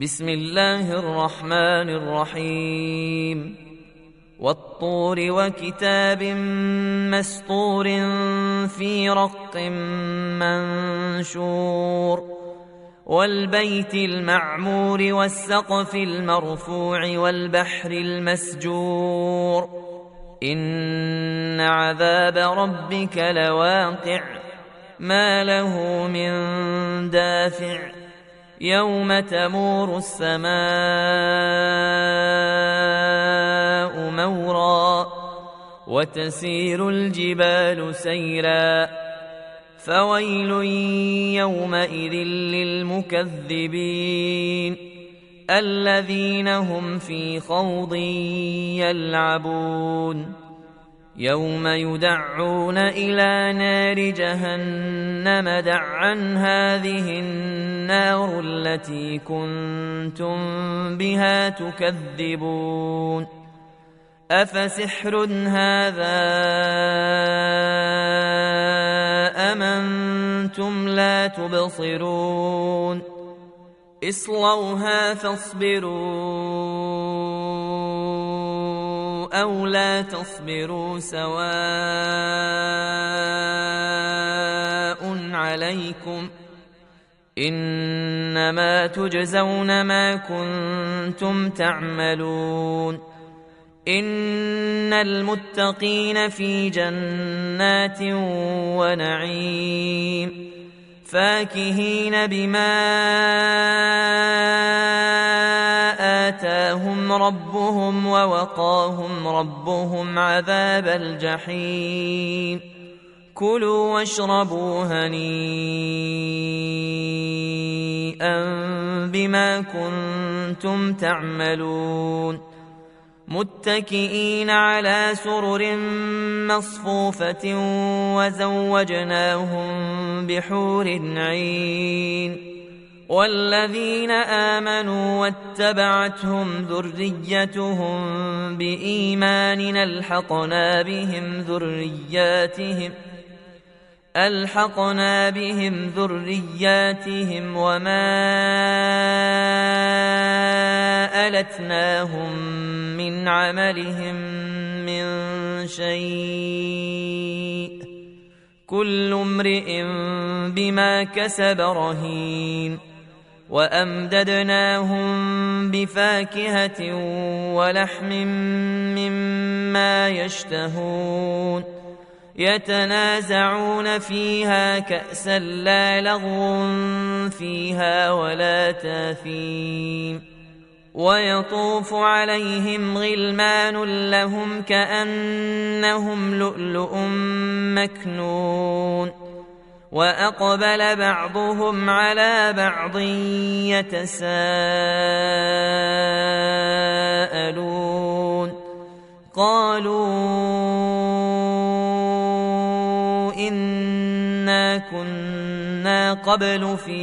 بسم الله الرحمن الرحيم والطور وكتاب مسطور في رق منشور والبيت المعمور والسقف المرفوع والبحر المسجور إن عذاب ربك لواقع ما له من دافع يوم تمور السماء مورا وتسير الجبال سيرا فويل يومئذ للمكذبين الذين هم في خوض يلعبون يوم يدعون إلى نار جهنم دعا هذه النار التي كنتم بها تكذبون أفسحر هذا أم أنتم لا تبصرون اصلوها فاصبروا أو لا تصبروا سواء عليكم إنما تجزون ما كنتم تعملون إن المتقين في جنات ونعيم فاكهين بما آتاهم ربهم ووقاهم ربهم عذاب الجحيم كلوا واشربوا هنيئا بما كنتم تعملون متكئين على سرر مصفوفة وزوجناهم بحور عين والذين آمنوا واتبعتهم ذريتهم بإيمان ألحقنا بهم ذرياتهم وما ألتناهم من عملهم من شيء كل امرئ بما كسب رهين وأمددناهم بفاكهة ولحم مما يشتهون يتنازعون فيها كأسا لا لغو فيها ولا تاثيم ويطوف عليهم غلمان لهم كأنهم لؤلؤ مكنون وأقبل بعضهم على بعض يتساءلون قالوا إنا كنا قبل في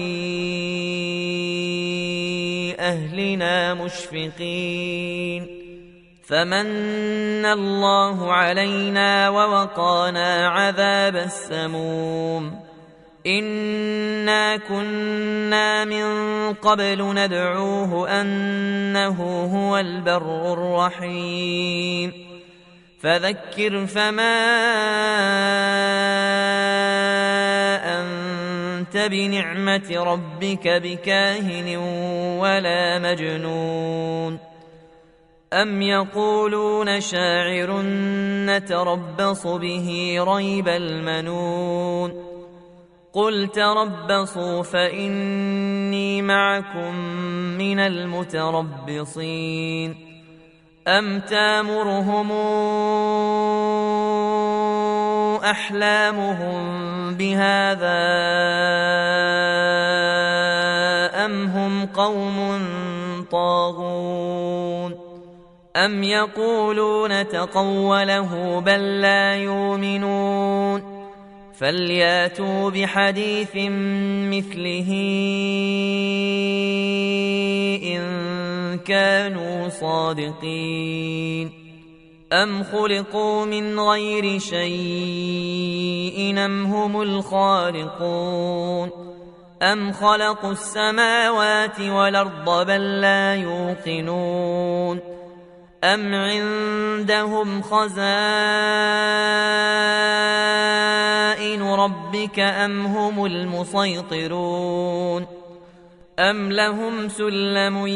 أهلنا مشفقين فمن الله علينا ووقانا عذاب السموم إنا كنا من قبل ندعوه أنه هو البر الرحيم فذكر فما أنت بنعمة ربك بكاهن ولا مجنون أم يقولون شاعر نتربص به ريب المنون قل تربصوا فإني معكم من المتربصين أم تامرهم أحلامهم بهذا أم هم قوم طاغون أم يقولون تقوله بل لا يؤمنون فلياتوا بحديث مثله إن كانوا صادقين أم خلقوا من غير شيء أم هم الخالقون أم خلقوا السماوات والأرض بل لا يوقنون أم عندهم خزائن ربك أم هم المسيطرون أم لهم سلم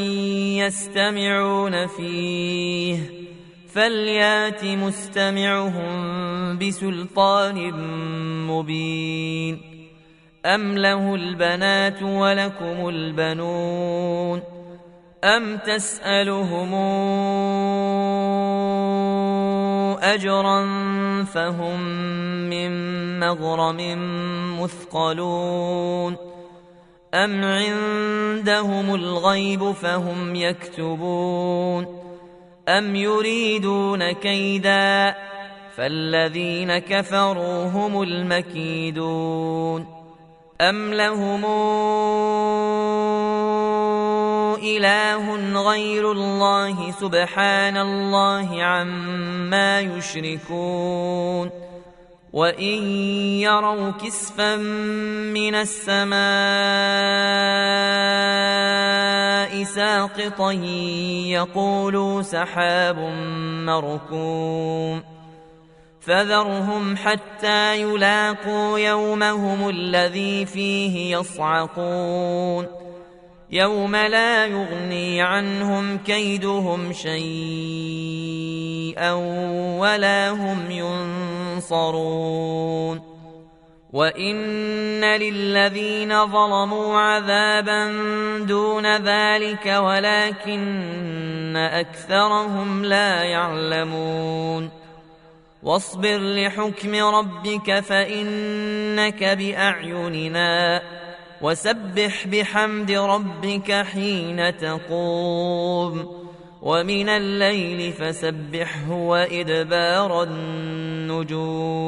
يستمعون فيه فليات مستمعهم بسلطان مبين أم له البنات ولكم البنون أم تسألهم أجرا فهم من مغرم مثقلون أم عندهم الغيب فهم يكتبون أم يريدون كيدا فالذين كفروا هم المكيدون أم لهم إله غير الله سبحان الله عما يشركون وإن يروا كسفا من السماء ساقطا يقولوا سحاب مركوم فذرهم حتى يلاقوا يومهم الذي فيه يصعقون يوم لا يغني عنهم كيدهم شيئا ولا هم ينصرون وإن للذين ظلموا عذابا دون ذلك ولكن أكثرهم لا يعلمون واصبر لحكم ربك فإنك بأعيننا وسبح بحمد ربك حين تقوم ومن الليل فسبحه وإدبار النجوم